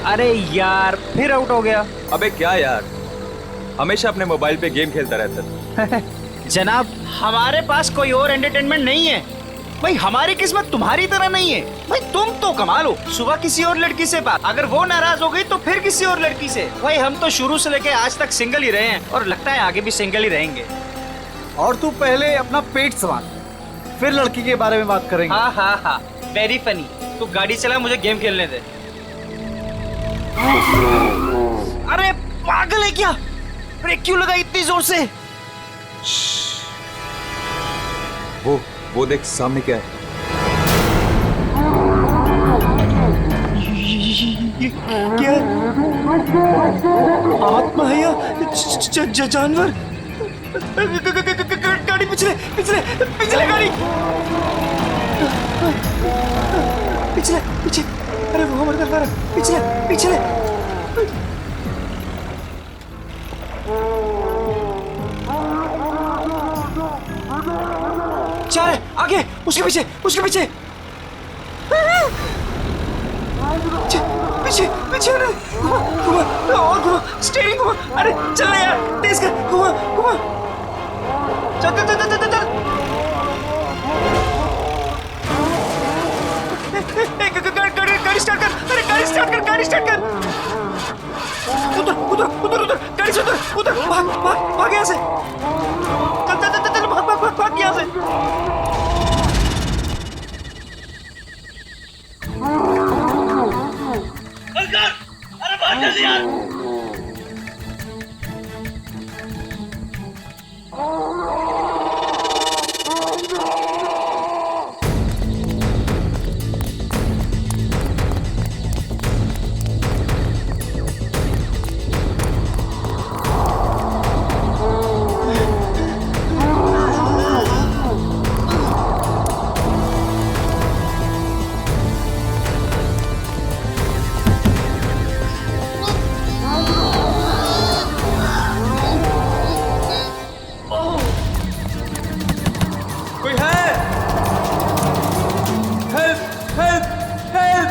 अरे यार फिर आउट हो गया। अबे क्या यार, हमेशा अपने मोबाइल पे गेम खेलता रहता है। जनाब हमारे पास कोई और एंटरटेनमेंट नहीं है भाई, हमारी किस्मत तुम्हारी तरह नहीं है भाई। तुम तो कमाल हो, सुबह किसी और लड़की से बात, अगर वो नाराज हो गई तो फिर किसी और लड़की से। भाई हम तो शुरू से लेके आज तक सिंगल ही रहे हैं और लगता है आगे भी सिंगल ही रहेंगे। और तू पहले अपना पेट संभाल, फिर लड़की के बारे में बात करेंगे। हाँ हाँ हाँ, वेरी फनी। तू गाड़ी चला, मुझे गेम खेलने दे। अरे पागल है क्या, ब्रेक क्यों लगा इतनी जोर से? वो देख सामने क्या है। ये क्या आत्मा है या जानवर? गाड़ी पिछले पिछले पिछले गाड़ी पिछले पीछे। अरे वो हमारे तरफ आ रहा है, पिछले पिछले। जा रहे आगे, उसके पीछे उसके पीछे पीछे पीछे। घुमा और घुमा, स्टीयरिंग घुमा। अरे चल यार, तेज कर, घुमा घुमा। चल चल चल चल चल। गाड़ी स्टार्ट कर, अरे गाड़ी स्टार्ट कर, गाड़ी स्टार्ट कर। उधर उधर उधर उधर, गाड़ी से उधर उधर, भाग भाग भाग यहाँ से। चल चल चल चल, भाग भाग भाग भाग यहाँ से। अरे भाग जल्दी यार। कोई है? Help help help!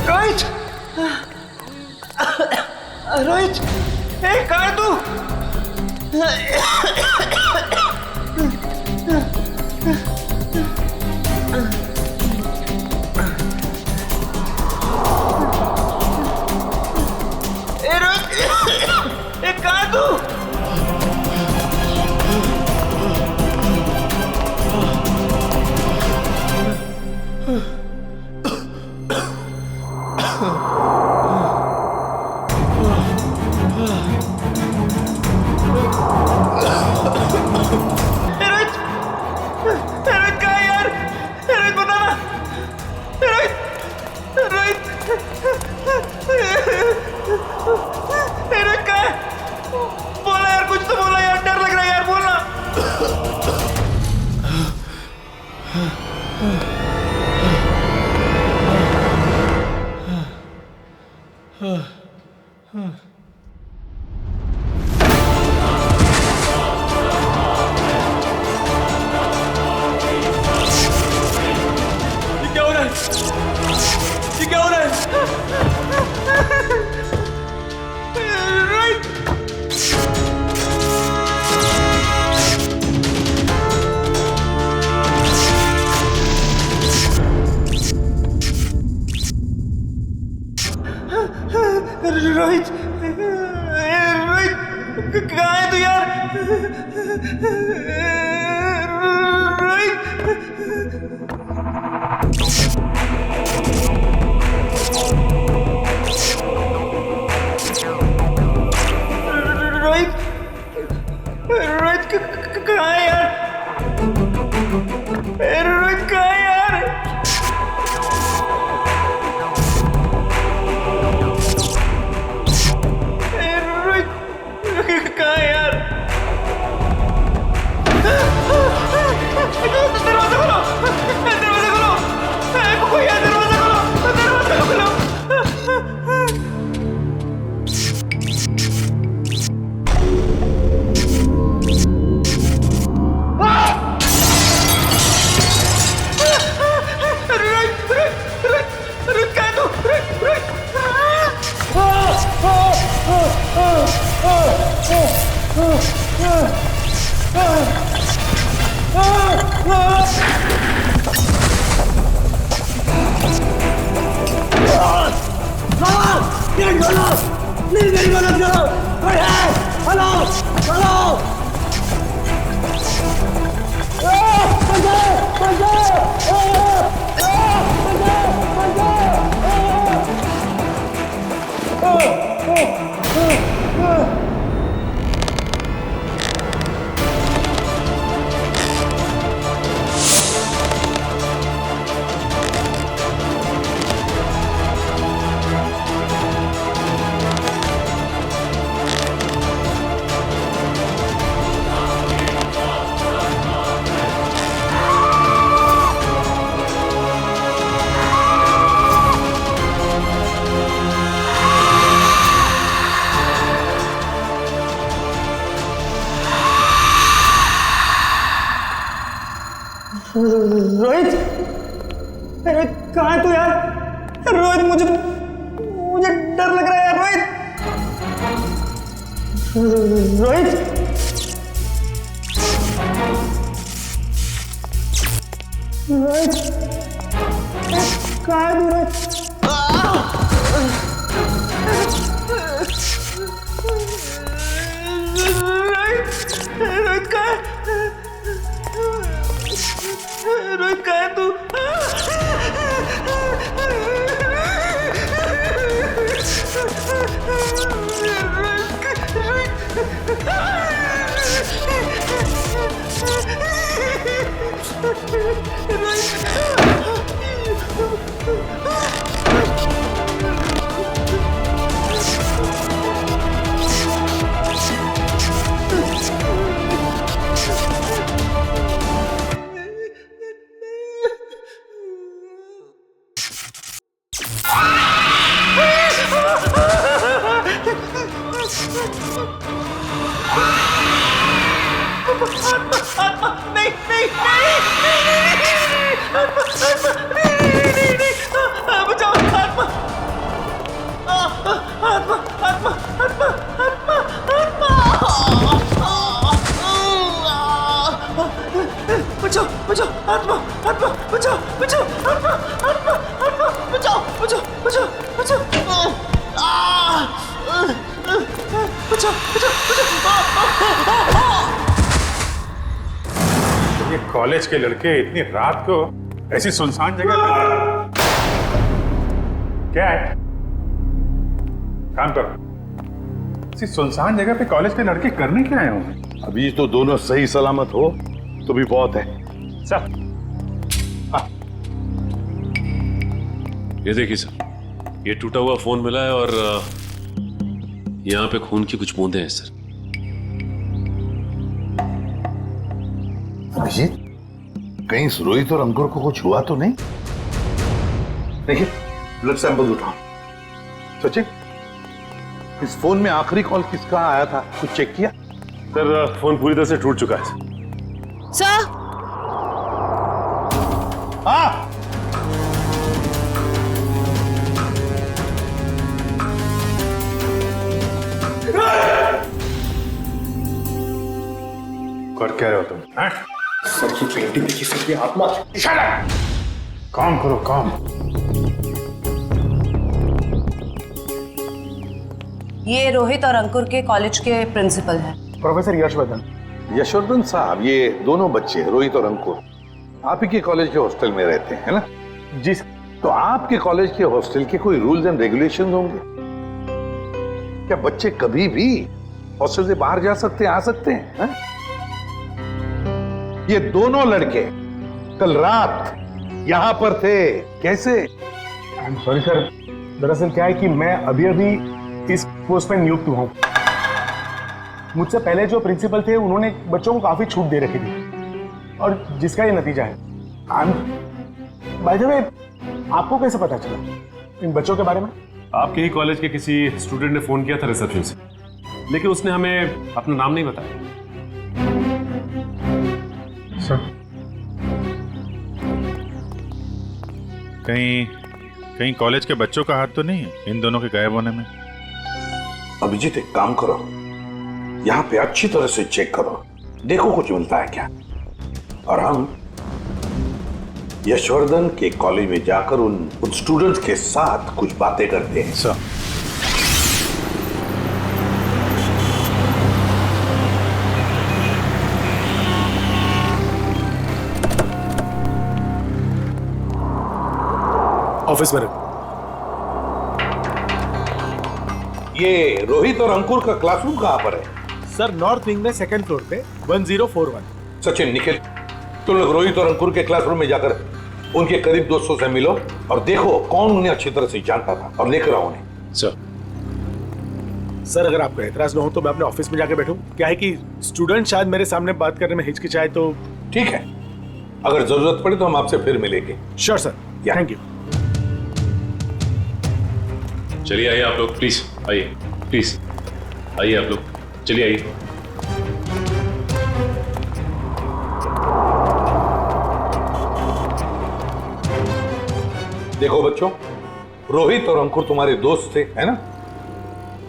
Rohit, Rohit, ए कहाँ है तू? ए रोहित, ए कहाँ है तू? बोला यार, कुछ तो बोला यार, डर लग रहा है यार, बोलना। ये क्या हो रहा है? ये क्या हो रहा है? रोहित, रोहित कहाँ है तू यार? रोहित, रोहित कहाँ है यार? रोहित कहाँ है यार? कहाँ है यार? दरवाजा खोलो, रोहित, रोहित कहाँ है तू यार? रोहित मुझे डर लग रहा है यार। रोहित, रोहित, रोहित कहाँ है तू? रोहित, रोहित कहाँ है? रोहित कहाँ है तू? ये कॉलेज के लड़के इतनी रात को ऐसी सुनसान जगह पर क्या है? काम करो। ऐसी सुनसान जगह पे कॉलेज के लड़के करने क्या आए होंगे? अभी तो दोनों सही सलामत हो तो भी बहुत है। सर, ये देखिए सर, ये टूटा हुआ फोन मिला है और यहाँ पे खून की कुछ बूंदें हैं सर। अभिजीत, कहीं रोहित और अंकुर को कुछ हुआ तो नहीं? देखिए, ब्लड सैंपल उठाओ। सचिन, इस फोन में आखिरी कॉल किसका आया था, कुछ चेक किया? सर, फोन पूरी तरह से टूट चुका है सर। हाँ, कर क्या रहे हो तुम? सर की पेंटिंग देखी, सर की आत्मा। काम करो, काम। ये रोहित और अंकुर के कॉलेज के प्रिंसिपल हैं। प्रोफेसर यशवर्धन। यशवर्धन साहब, ये दोनों बच्चे रोहित और अंकुर आप ही के कॉलेज के हॉस्टल में रहते हैं, है ना? जी सर। तो आपके कॉलेज के हॉस्टल के कोई रूल्स एंड रेगुलेशंस होंगे? क्या बच्चे कभी भी हॉस्टल से बाहर जा सकते हैं, आ सकते हैं, है? ये दोनों लड़के कल रात यहां पर थे, कैसे? सॉरी सर, दरअसल क्या है कि मैं अभी अभी इस पोस्ट पर नियुक्त हुआ हूं। मुझसे पहले जो प्रिंसिपल थे उन्होंने बच्चों को काफी छूट दे रखी थी और जिसका ये नतीजा है। बाय द वे, आपको कैसे पता चला इन बच्चों के बारे में? आपके ही कॉलेज के किसी स्टूडेंट ने फोन किया था रिसेप्शन से, लेकिन उसने हमें अपना नाम नहीं बताया। सर, कहीं कॉलेज के बच्चों का हाथ तो नहीं है इन दोनों के गायब होने में? अभिजीत एक काम करो, यहाँ पे अच्छी तरह से चेक करो, देखो कुछ मिलता है क्या। और हम यशवर्धन के कॉलेज में जाकर उन स्टूडेंट्स के साथ कुछ बातें करते हैं। सर ऑफिस में रख। ये रोहित और अंकुर का क्लासरूम कहाँ पर है? सर नॉर्थ विंग में सेकंड फ्लोर पे 1041। सचिन, निखिल, तुम लोग रोहित और अंकुर के क्लासरूम में जाकर उनके करीब दोस्तों से मिलो और देखो कौन उन्हें अच्छी तरह से जानता था और लेकर आओ उन्हें। सर अगर आपको एतराज न हो तो मैं अपने ऑफिस में जाके बैठूं? क्या है कि स्टूडेंट शायद मेरे सामने बात करने में हिचकिचाए तो। ठीक है, अगर जरूरत पड़े तो हम आपसे फिर मिलेंगे। Sure sir, thank you. चलिए आइए आप लोग, प्लीज आइए, प्लीज आइए आप लोग, चलिए आइए। देखो बच्चों, रोहित और अंकुर तुम्हारे दोस्त थे, है ना?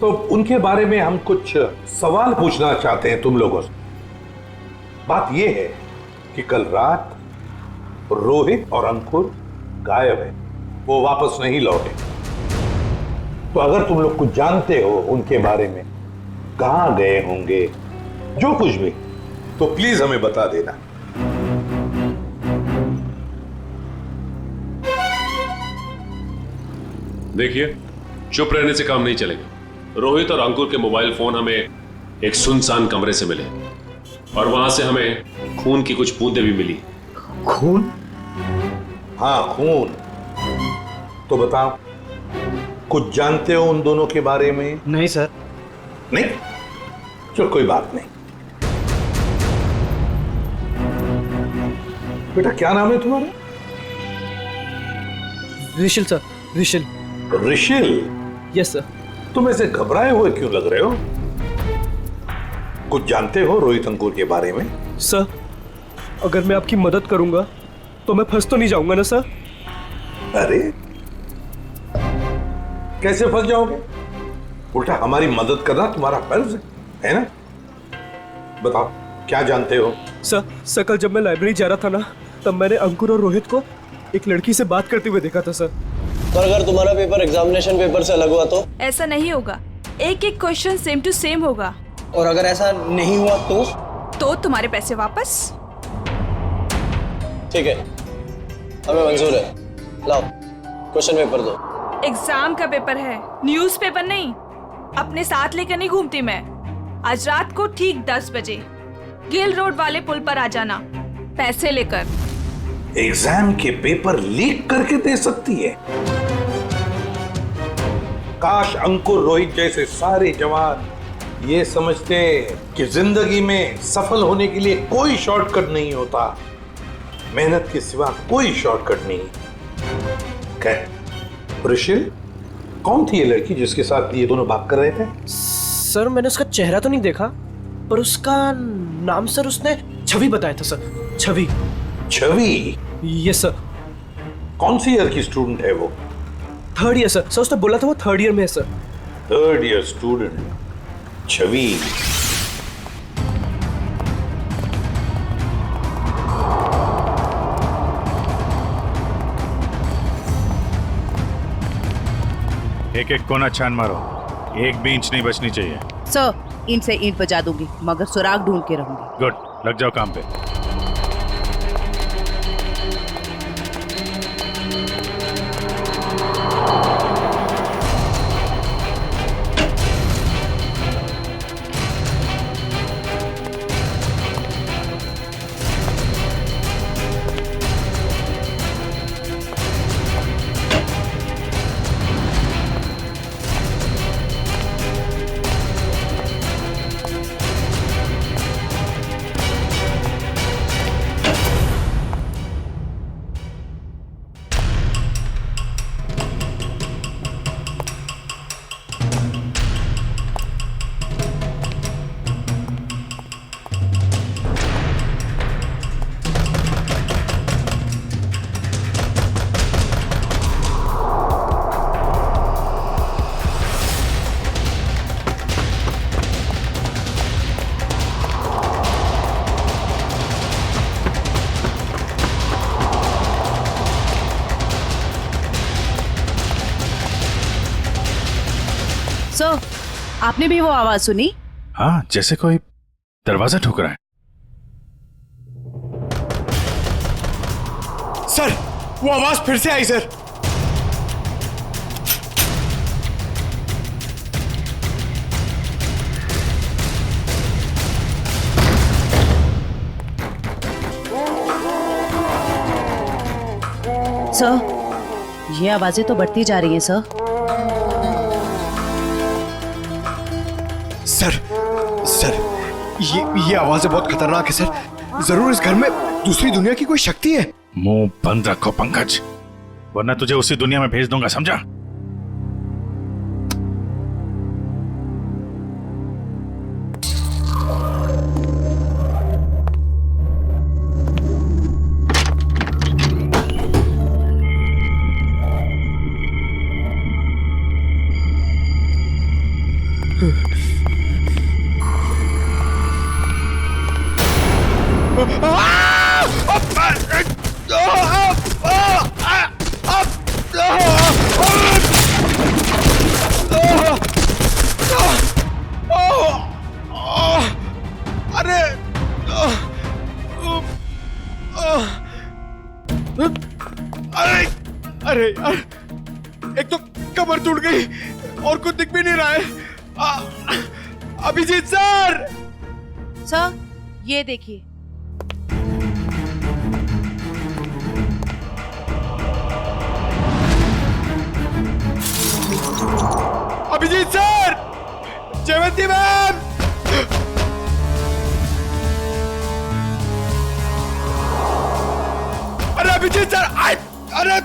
तो उनके बारे में हम कुछ सवाल पूछना चाहते हैं तुम लोगों से। बात यह है कि कल रात रोहित और अंकुर गायब है, वो वापस नहीं लौटे। तो अगर तुम लोग कुछ जानते हो उनके बारे में, कहां गए होंगे, जो कुछ भी, तो प्लीज हमें बता देना। देखिए, चुप रहने से काम नहीं चलेगा। रोहित और अंकुर के मोबाइल फोन हमें एक सुनसान कमरे से मिले और वहां से हमें खून की बूंदें भी मिली। खून? हाँ, खून। तो बताओ, कुछ जानते हो उन दोनों के बारे में? नहीं सर। नहीं? चलो कोई बात नहीं। बेटा क्या नाम है तुम्हारा? Rishil sir, Rishil. Rishil? Yes sir. तुम ऐसे घबराए हुए क्यों लग रहे हो? कुछ जानते हो रोहित अंकुर के बारे में? सर, अगर मैं आपकी मदद करूंगा तो मैं फंस तो नहीं जाऊंगा ना सर? अरे कैसे फंस जाओगे? उल्टा हमारी मदद करना तुम्हारा फर्ज है ना? बताओ क्या जानते हो? सर कल जब मैं लाइब्रेरी जा रहा था ना, तब मैंने अंकुर और रोहित को एक लड़की से बात करते हुए देखा था सर। पर अगर तुम्हारा पेपर एग्जामिनेशन पेपर से अलग हुआ तो? ऐसा नहीं होगा, एक एक क्वेश्चन सेम टू सेम होगा। और अगर ऐसा नहीं हुआ तो तुम्हारे पैसे वापस। ठीक है, हमें मंजूर है। लाओ क्वेश्चन पेपर दो। एग्जाम का पेपर है, न्यूज़ पेपर नहीं। अपने साथ लेकर नहीं घूमती मैं। आज रात को ठीक 10 बजे गिल रोड वाले पुल पर आ जाना, पैसे लेकर। एग्जाम के पेपर लीक करके दे सकती है? काश अंकुर रोहित जैसे सारे जवान ये समझते कि जिंदगी में सफल होने के लिए कोई शॉर्टकट नहीं होता, मेहनत के सिवा कोई शॉर्टकट नहीं। ऋषिल, कौन थी ये लड़की जिसके साथ ये दोनों बात कर रहे थे? सर मैंने उसका चेहरा तो नहीं देखा, पर उसका नाम सर उसने छवि बताया था sir. Chhavi. Chhavi? Yes sir. कौन सी ईयर की स्टूडेंट है वो? 3rd year sir. उसने बोला था वो 3rd ईयर में है सर। 3rd ईयर स्टूडेंट छवि। एक एक कोना छान मारो, एक भी इंच नहीं बचनी चाहिए। सर, ईंट से ईंट बजा दूंगी, मगर सुराग ढूंढ के रहूंगी। गुड, लग जाओ काम पे। सर, आपने भी वो आवाज सुनी? हाँ, जैसे कोई दरवाजा ठोक रहा है। सर, वो आवाज फिर से आई सर। सर, ये आवाजें तो बढ़ती जा रही हैं सर। सर, ये आवाजें बहुत खतरनाक है सर। जरूर इस घर में दूसरी दुनिया की कोई शक्ति है। मुंह बंद रखो पंकज, वरना तुझे उसी दुनिया में भेज दूंगा, समझा? अरे यार, एक तो कमर टूट गई और कुछ दिख भी नहीं रहा है। अभिजीत सर! सर, ये देखिए। अभिजीत सर! जयवंती मैम! अरे अभिजीत सर! अरे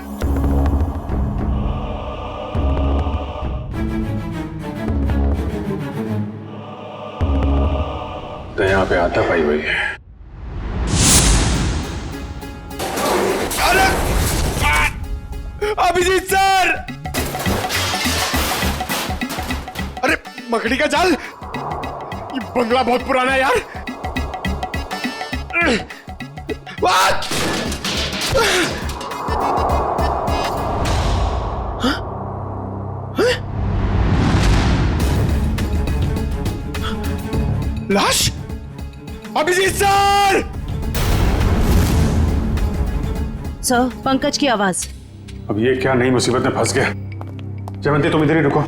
तो यहाँ पे आता पाई हुई है। अरे अभिजीत सर! अरे मकड़ी का जाल! ये बंगला बहुत पुराना है यार। What? लाश? अभिजीत सर! सर, पंकज की आवाज। अब ये क्या नई मुसीबत में फंस गया। जयवंती, तुम इधर ही रुको,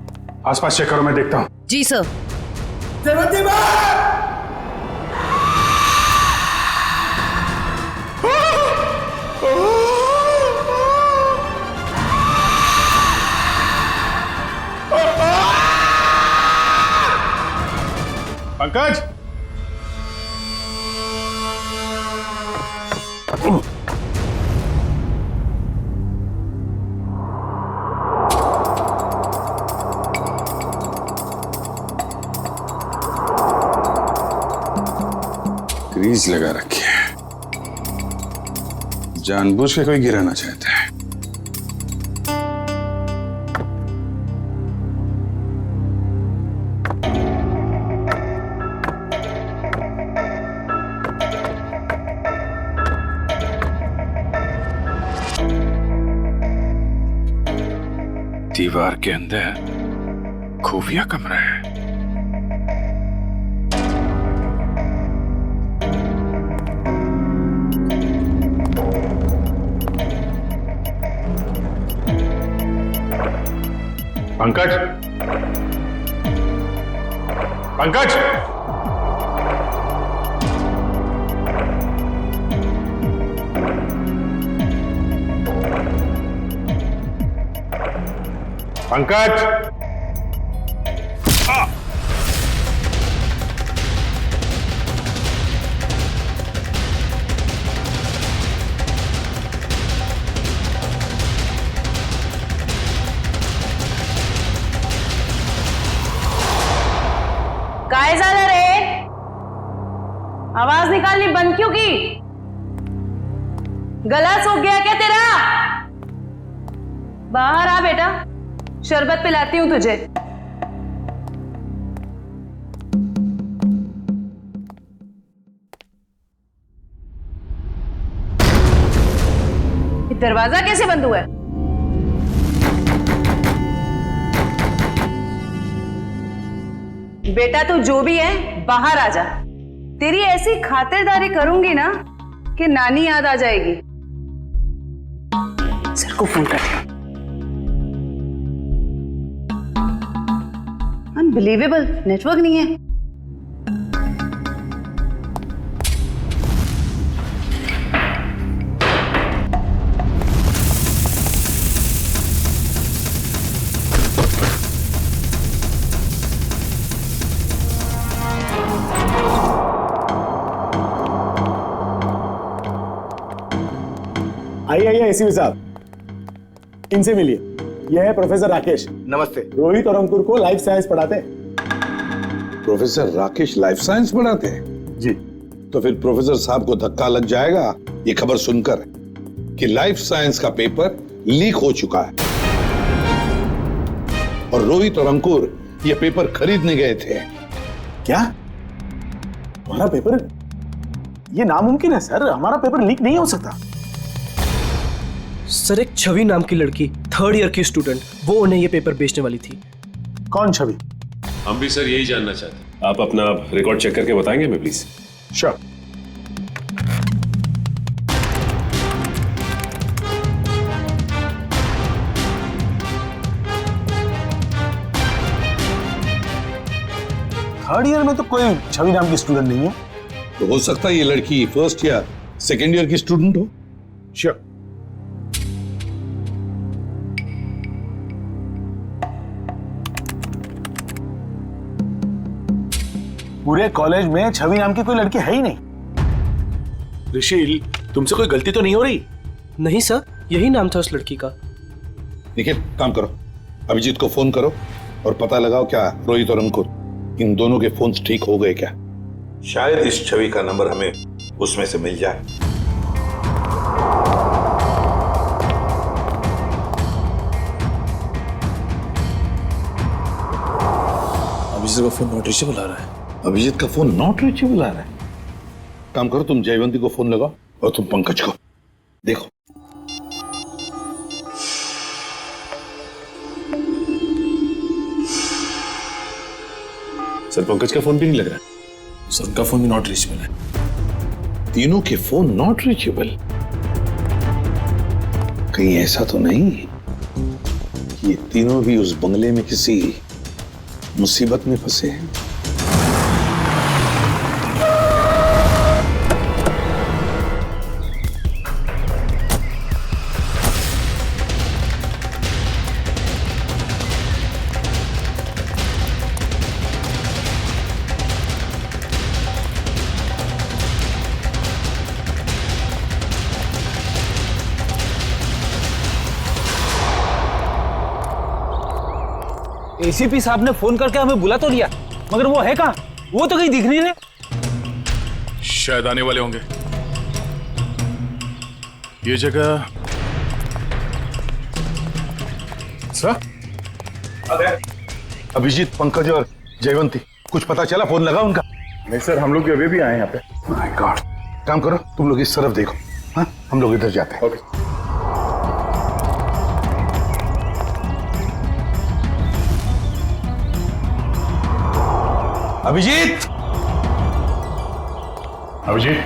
आसपास चेक करो, मैं देखता हूँ। जी sir. Jaywanti ma'am! Pankaj! Grease लगा रखी है, जानबूझ के कोई गिराना चाहता है। दीवार के अंदर खुफिया कमरा है। पंकज! पंकज! पंकज! काय झालं रे? आवाज निकालनी बंद क्यों की? गला सूख गया क्या तेरा? बाहर आ बेटा, शरबत पिलाती हूं तुझे। दरवाजा कैसे बंद हुआ है? बेटा तू जो भी है बाहर आ जा। तेरी ऐसी खातिरदारी करूंगी ना कि नानी याद आ जाएगी। सर को फोन कर दिया। अनबिलीवेबल, नेटवर्क नहीं है। आइए आइए एसीपी साहब, इनसे मिलिए। यह है प्रोफेसर राकेश। नमस्ते। रोहित और अंकुर को लाइफ साइंस पढ़ाते हैं। प्रोफेसर राकेश लाइफ साइंस पढ़ाते हैं? जी। तो फिर प्रोफेसर साहब को धक्का लग जाएगा ये खबर सुनकर कि लाइफ साइंस का पेपर लीक हो चुका है और रोहित और अंकुर ये पेपर खरीदने गए थे। क्या हमारा पेपर? ये नामुमकिन है सर, हमारा पेपर लीक नहीं हो सकता। सर एक छवि नाम की लड़की, 3rd ईयर की स्टूडेंट, वो उन्हें ये पेपर बेचने वाली थी। कौन छवि? हम भी सर यही जानना चाहते हैं। आप अपना रिकॉर्ड चेक करके बताएंगे हमें प्लीज? श्योर। थर्ड ईयर में तो कोई छवि नाम की स्टूडेंट नहीं है। तो हो सकता है ये लड़की फर्स्ट या सेकेंड ईयर की स्टूडेंट हो। श्योर। पूरे कॉलेज में छवि नाम की कोई लड़की है ही नहीं। ऋषि, तुमसे कोई गलती तो नहीं हो रही? नहीं सर, यही नाम था उस लड़की का। निखिल, काम करो, अभिजीत को फोन करो और पता लगाओ क्या रोहित और अंकुर इन दोनों के फोन्स ठीक हो गए क्या। शायद इस छवि का नंबर हमें उसमें से मिल जाए। अभिजीत का फोन नॉट रीचेबल आ रहा है। अभिजीत का फोन नॉट रीचेबल आ रहा है। काम करो, तुम जयवंती को फोन लगाओ और तुम पंकज को देखो। सर पंकज का फोन भी नहीं लग रहा है। सर उनका फोन भी नॉट रीचेबल है। तीनों के फोन नॉट रीचेबल। कहीं ऐसा तो नहीं कि ये तीनों भी उस बंगले में किसी मुसीबत में फंसे हैं? एसीपी साहब ने फोन करके हमें बुला तो लिया, मगर वो है कहाँ? वो तो कहीं दिख नहीं रहे। शायद आने वाले होंगे। ये जगह सर? अभिजीत, पंकज और जयवंती, कुछ पता चला? फोन लगा उनका? नहीं सर, हम लोग अभी भी आए यहाँ पे। My God. काम करो, तुम लोग इस तरफ देखो। हाँ, हम लोग इधर जाते हैं। ओके। अभिजीत, अभिजीत,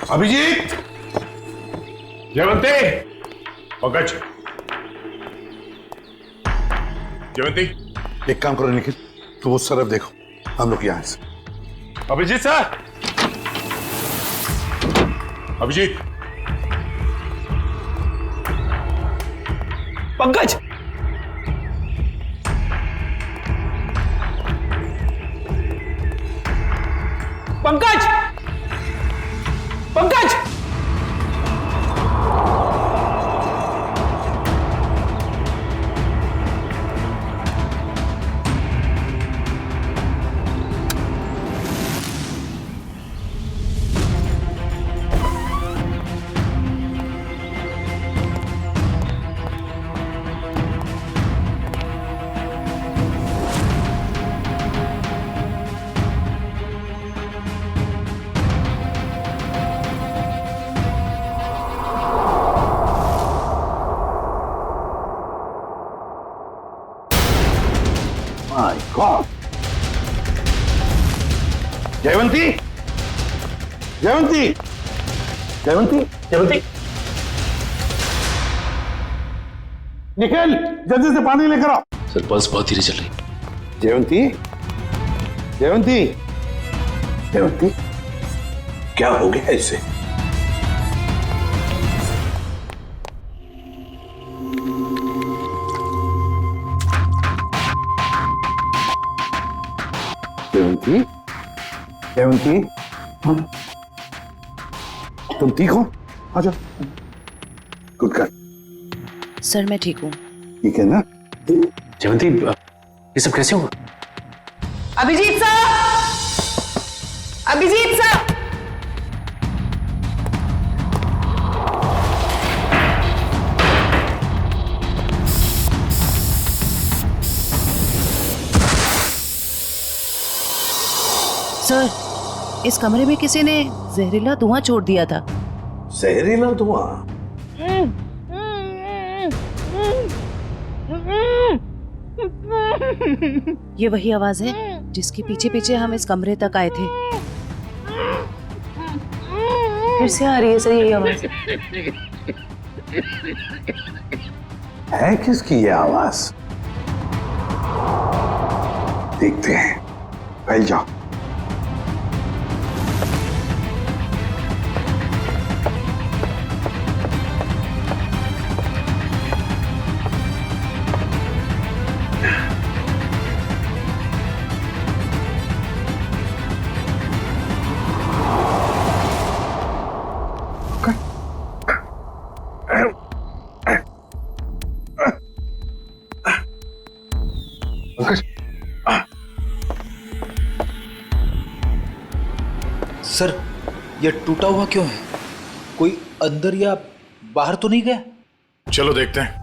अभिजीत, जयवंती, पंकज, जयवंती। एक काम करो निखिल, तुम उस तरफ देखो, हम लोग यहाँ से। Abhijeet sir, Abhijeet, Pankaj, Pankaj, Pankaj, my God. Jayawanti, Jayawanti, Jayawanti, Jayawanti, Nikhil जल्दी से पानी लेकर आओ। सर पल्स बहुत धीरे चल रही। जयवंती, जयवंती, जयवंती, क्या हो गया इसे? जयवंती, जयवंती, तुम ठीक हो? आ जाओ। Good girl. सर मैं ठीक हूँ। ठीक है ना? जयवंती ये सब कैसे हुआ? Abhijeet sir, Abhijeet sir, sir इस कमरे में किसी ने जहरीला धुआं छोड़ दिया था। जहरीला धुआं? ये वही आवाज है जिसके पीछे पीछे हम इस कमरे तक आए थे। फिर से आ रही है सर यही आवाज। है किसकी ये आवाज? देखते हैं। फैल जाओ। सर ये टूटा हुआ क्यों है? कोई अंदर या बाहर तो नहीं गया? चलो देखते हैं।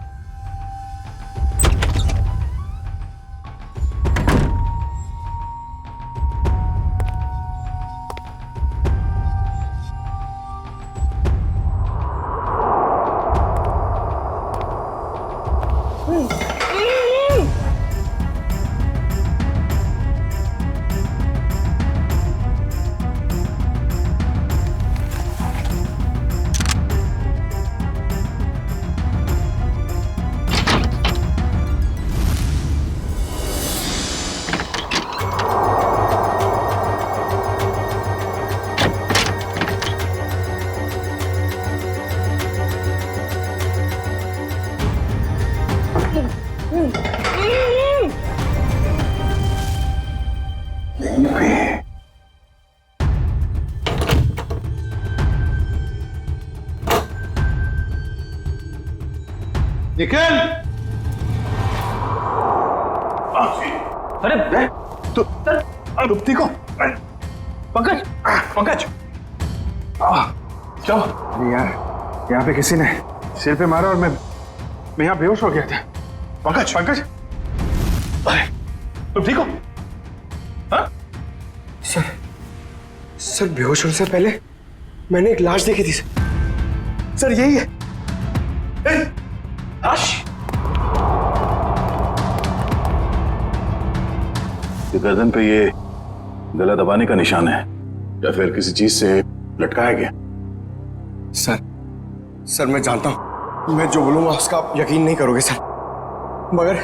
निखिल! अरे तुम ठीक हो? पंकज, पंकज, चलो। अरे यार यहाँ पे किसी ने सिर पे मारा और मैं यहाँ बेहोश हो गया था। पंकज, पंकज, तुम ठीक हो? हाँ? सर बेहोश होने से पहले मैंने एक लाश देखी थी सर, यही है। लाश? ये गर्दन पे ये गला दबाने का निशान है या फिर किसी चीज से लटकाया गया? सर मैं जानता हूं मैं जो बोलूंगा उसका आप यकीन नहीं करोगे सर, मगर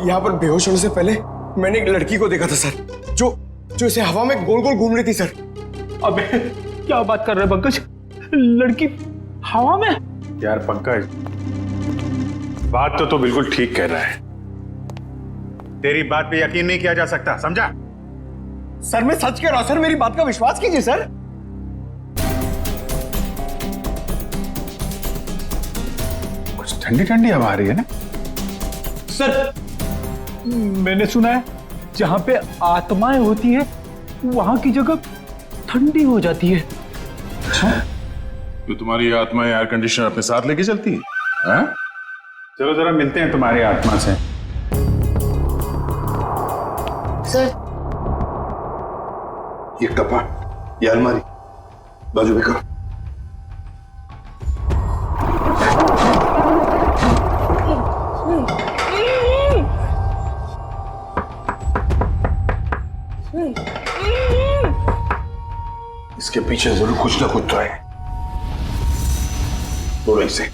यहाँ पर बेहोश होने से पहले मैंने एक लड़की को देखा था सर, जो इसे हवा में गोल गोल घूम रही थी सर। अबे क्या बात कर रहे हैं पंकज? लड़की हवा में? यार पंकज, बात तो बिल्कुल ठीक कह रहा है। तेरी बात पे यकीन नहीं किया जा सकता, समझा? सर मैं सच कह रहा हूं सर, मेरी बात का विश्वास कीजिए सर। कुछ ठंडी ठंडी हवा आ रही है ना? सर मैंने सुना है जहां पे आत्माएं होती है वहां की जगह ठंडी हो जाती है। अच्छा, तो तुम्हारी आत्मा एयर कंडीशनर अपने साथ लेके चलती है? हाँ? चलो जरा मिलते हैं तुम्हारी आत्मा से। सर ये कपाट, ये अलमारी बाजू में करो। इसके पीछे जरूर कुछ ना कुछ तो है। तोड़ो इसे।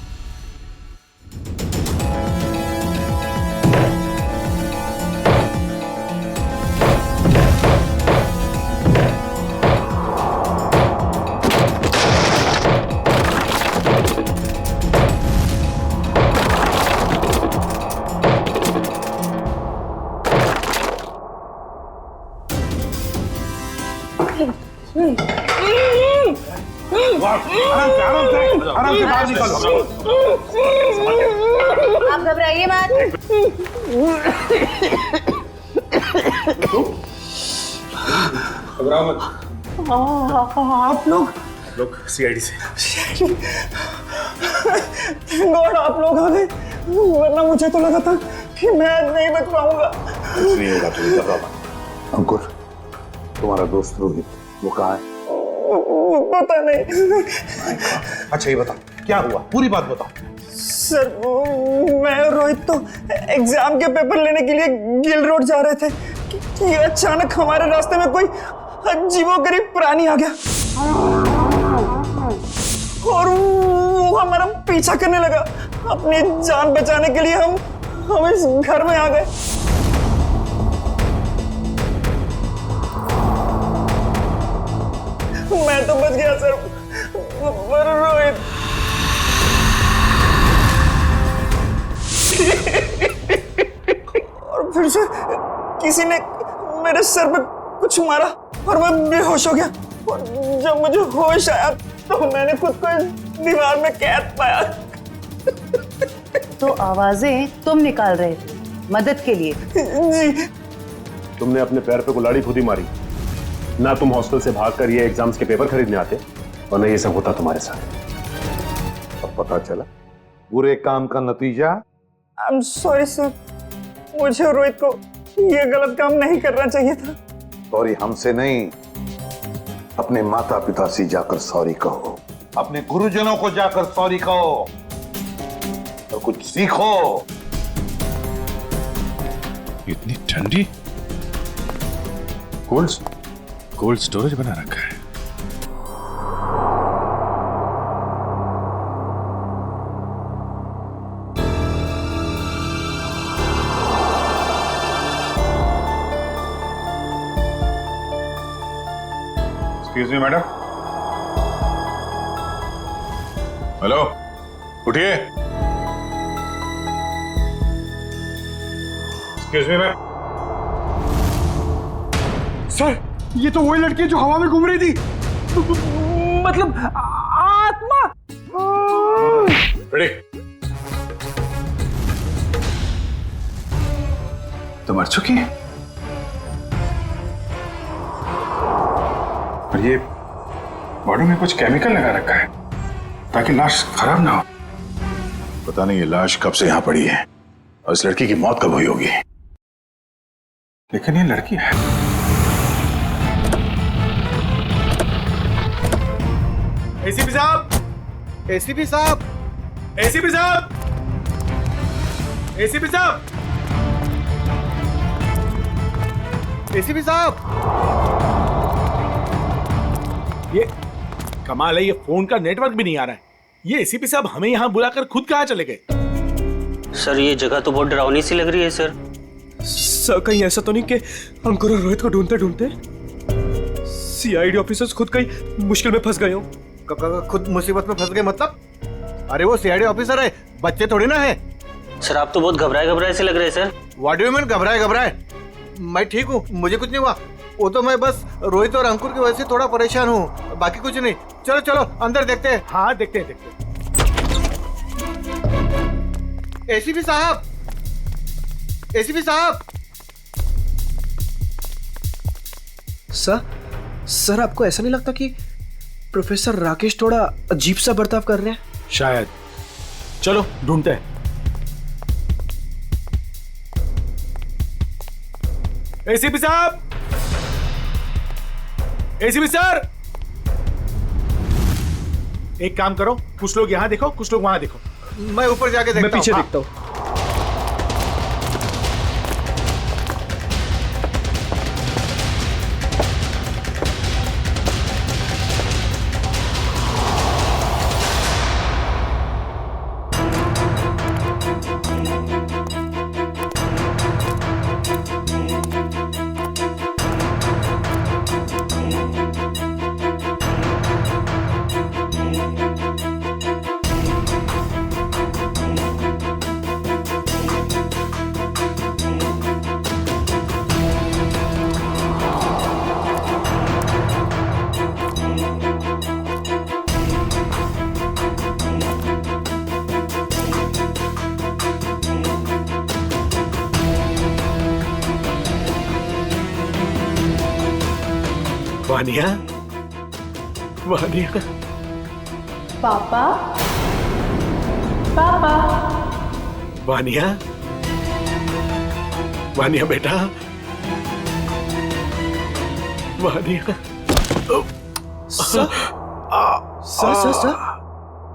आराम से बाहर निकलो। आप घबराइए मत। घबराओ मत। आप लोग सीआईडी से। गॉड आप लोग आ गए, वरना मुझे तो लगा था कि मैं आज नहीं बच पाऊंगा। कुछ नहीं होगा, तुम घबराओ मत। अंकुर, तुम्हारा दोस्त रोहित वो कहाँ है? पता नहीं। अच्छा ये बताओ क्या हुआ, पूरी बात बताओ। सर मैं और रोहित तो एग्जाम के पेपर लेने के लिए गिल रोड जा रहे थे कि अचानक हमारे रास्ते में कोई अजीबोगरीब प्राणी आ गया और वो हमारा पीछा करने लगा। अपनी जान बचाने के लिए हम इस घर में आ गए। मैं तो बच गया सर, पर रोहित और फिर से किसी ने मेरे सर पे कुछ मारा और मैं बेहोश हो गया। और जब मुझे होश आया तो मैंने खुद को इस दीवार में कैद पाया। तो आवाजें तुम निकाल रहे थे मदद के लिए? जी। तुमने अपने पैर पे कुल्हाड़ी खुद ही मारी ना। तुम हॉस्टल से भागकर ये एग्जाम्स के पेपर खरीदने आते और ना ये सब होता तुम्हारे साथ। अब पता चला बुरे काम का नतीजा। आई एम सॉरी सर, मुझे और रोहित को ये गलत काम नहीं करना चाहिए था। सॉरी हमसे नहीं, अपने माता पिता से जाकर सॉरी कहो, अपने गुरुजनों को जाकर सॉरी कहो और कुछ सीखो। इतनी ठंडी कोल्ड स्टोरेज बना रखा है। Excuse me madam. हेलो, उठिए। Excuse me ma'am. सर ये तो वही लड़की है जो हवा में घूम रही थी, मतलब आत्मा। रेडी? तो मर चुकी है और ये बॉडी में कुछ केमिकल लगा रखा है ताकि लाश खराब ना हो। पता नहीं ये लाश कब से यहां पड़ी है और इस लड़की की मौत कब हुई होगी, लेकिन ये लड़की है। एसीपी साहब, एसीपी साहब, एसीपी साहब, एसीपी साहब, एसीपी साहब। ये कमाल है, ये फोन का नेटवर्क भी नहीं आ रहा है। ये एसीपी साहब हमें यहाँ बुलाकर खुद कहाँ चले गए? सर ये जगह तो बहुत डरावनी सी लग रही है सर। सर कहीं ऐसा तो नहीं कि अंकुर और रोहित को ढूंढते ढूंढते सीआईडी ऑफिसर्स खुद कहीं मुश्किल में फंस गए हो? खुद मुसीबत में फंस गए मतलब? अरे वो सीआईडी ऑफिसर है, बच्चे थोड़ी ना है। सर आप तो बहुत घबराए से लग रहे हैं sir. What do you mean घबराए? मैं ठीक हूँ, मुझे कुछ नहीं हुआ। वो तो मैं बस रोहित और अंकुर की वजह से थोड़ा परेशान हूँ, बाकी कुछ नहीं। चलो चलो अंदर देखते हैं। हाँ देखते हैं। एसीपी साहब, एसीपी साहब। सर आपको ऐसा नहीं लगता कि प्रोफेसर राकेश थोड़ा अजीब सा बर्ताव कर रहे हैं? शायद। चलो ढूंढते हैं। एसीपी साहब, एसीपी सर, एक काम करो, कुछ लोग यहां देखो, कुछ लोग वहां देखो। मैं ऊपर जाके देखता हूं। मैं पीछे देखता हूं। वानिया, वानिया। पापा, पापा, वानिया, वानिया बेटा, Vaniya. Sir sir sir sir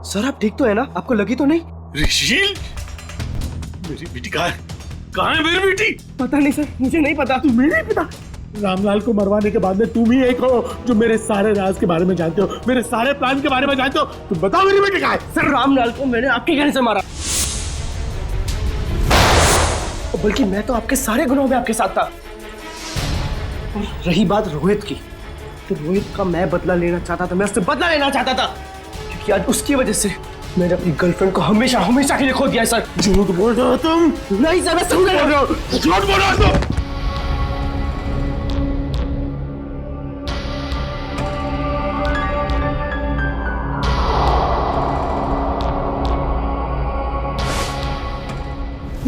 sir आप ठीक तो है ना? आपको लगी तो नहीं? ऋषिल, मेरी बेटी कहाँ है मेरी बेटी? पता नहीं सर, मुझे नहीं पता। तुम्हें नहीं पता? रामलाल को मरवाने के बाद में तुम ही एक हो जो मेरे सारे राज के बारे में जानते हो, मेरे सारे प्लान के बारे में जानते हो। तुम बताओ मेरी बेटी कहाँ है? सर रामलाल को मैंने आपके कहने से मारा, बल्कि मैं तो आपके सारे गुनाहों में आपके साथ था। और रही बात रोहित की, तो रोहित का मैं बदला लेना चाहता था, मैं उससे बदला लेना चाहता था, क्योंकि आज उसकी वजह से मैंने अपनी गर्लफ्रेंड को हमेशा हमेशा के लिए खो दिया है। सर झूठ बोल रहे हो तुम? नहीं सर, मैं समझ रहा हूँ। झूठ बोल रहे हो तुम?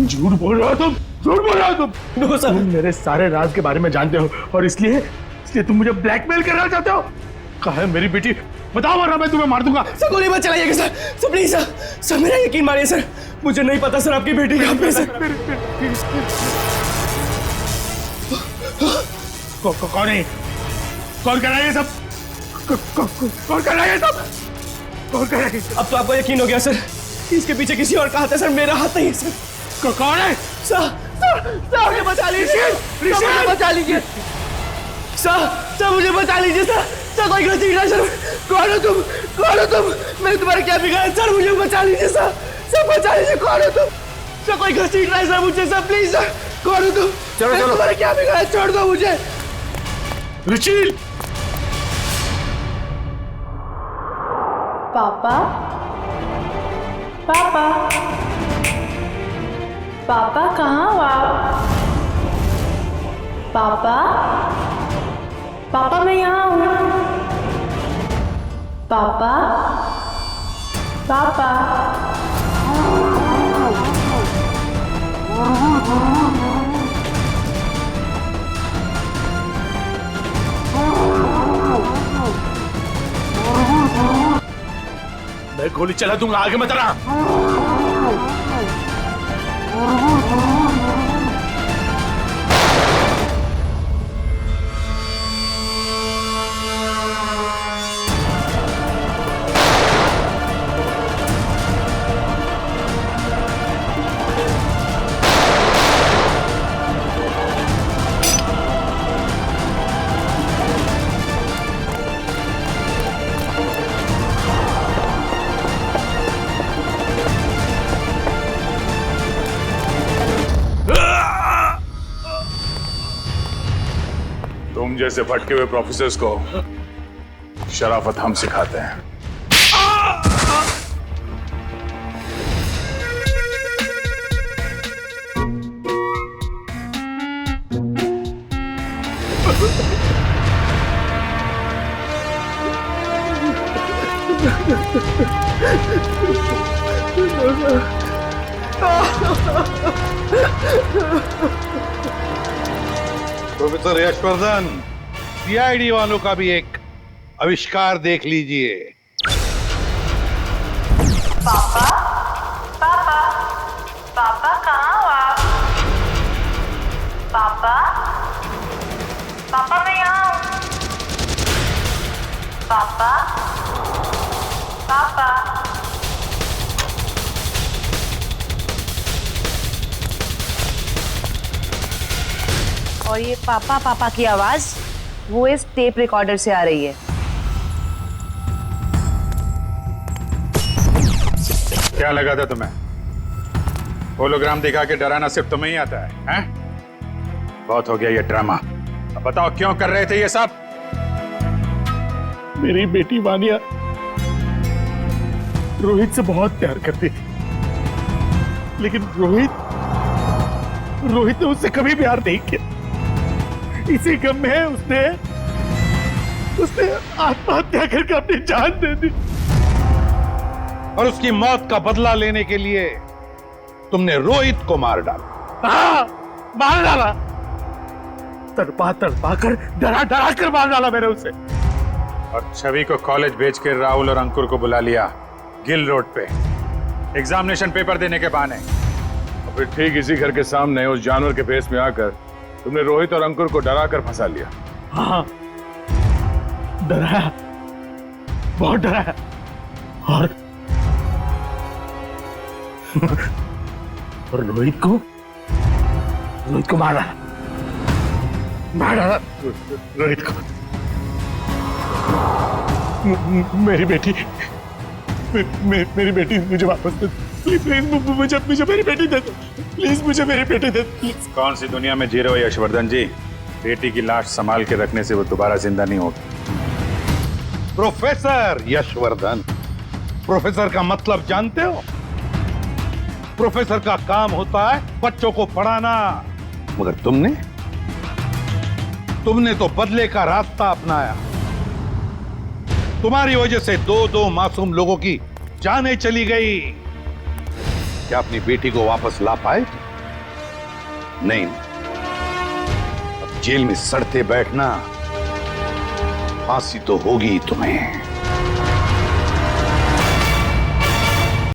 झूठ बोल रहे हो तुम? झूठ बोल रहे हो तुम? नो सर, तुम मेरे सारे राज के बारे में जानते हो और इसलिए तुम मुझे ब्लैकमेल करना चाहते हो। कहाँ है मेरी बेटी? बताओ वरना मैं तुम्हें मार दूंगा। सर गोली मत चलाइएगा sir, sir please sir, sir मेरा यकीन मानिए सर, मुझे नहीं पता सर आपकी बेटी कहाँ पे है सर। कौन है? कौन कर रहा है ये सब? कौन कर रहा है ये सब? कौन कर रहा है? अब तो आपको यकीन हो गया सर, इसके पीछे किसी और का हाथ है सर, मेरा हाथ नहीं है सर। कौन है? सर मुझे बचा लीजिए, मुझे बचा लीजिए सर, मुझे बचा लीजिए सर, कोई गलती नहीं सर। कौन हो तुम? कौन हो तुम? मैंने तुम्हारा क्या बिगाड़ा सर? मुझे बचा लीजिए सर, बचा लीजिए। कौन हो तुम? सर कोई गलती नहीं सर मुझे सर, प्लीज सर। कौन हो तुम? चलो चलो, तुम्हारा क्या बिगाड़ा? छोड़ दो मुझे। रुचिल, पापा, पापा, पापा कहाँ हो आप? पापा, पापा मैं यहाँ हूँ। पापा, पापा, मैं गोली चला दूंगा, आगे मत आना। तुम जैसे भटके हुए प्रोफेसर्स को शराफत हम सिखाते हैं। प्रोफेसर यशवर्धन, सीआईडी वालों का भी एक आविष्कार देख लीजिए। पापा, पापा, पापा कहाँ हो आप? पापा, पापा मैं यहाँ हूँ। पापा, पापा, और ये पापा पापा की आवाज वो इस टेप रिकॉर्डर से आ रही है। क्या लगा था तुम्हें? होलोग्राम दिखा के डराना सिर्फ तुम्हें ही आता है, हैं? बहुत हो गया ये ड्रामा। अब बताओ क्यों कर रहे थे ये सब? मेरी बेटी वानिया रोहित से बहुत प्यार करती थी, लेकिन रोहित ने उससे कभी प्यार नहीं किया। इसी गम में उसने आत्महत्या करके अपनी जान दे दी। और उसकी मौत का बदला लेने के लिए तुमने रोहित को मार डाला। हाँ, मार डाला। तड़पा तड़पा कर डरा डरा कर मार डाला मैंने उसे। और छवि को कॉलेज भेज के राहुल और अंकुर को बुला लिया गिल रोड पे एग्जामिनेशन पेपर देने के बहाने। और फिर ठीक इसी घर के सामने उस जानवर के भेष में आकर तुमने रोहित और अंकुर को डरा कर फंसा लिया। हाँ, डराया, बहुत डराया और रोहित को मार डाला रोहित को। मेरी बेटी मेरी बेटी मुझे वापस दे, प्लीज मुझे मेरी बेटी दे दो, प्लीज मुझे मेरी बेटी दे दो। कौन सी दुनिया में जी रहे हो यशवर्धन जी? बेटी की लाश संभाल के रखने से वो दोबारा जिंदा नहीं होगी। प्रोफेसर यशवर्धन, प्रोफेसर का मतलब जानते हो? प्रोफेसर का काम होता है बच्चों को पढ़ाना, मगर तुमने तो बदले का रास्ता अपनाया। तुम्हारी वजह से दो मासूम लोगों की जानें चली गई। क्या अपनी बेटी को वापस ला पाए? नहीं, अब जेल में सड़ते बैठना, फांसी तो होगी तुम्हें।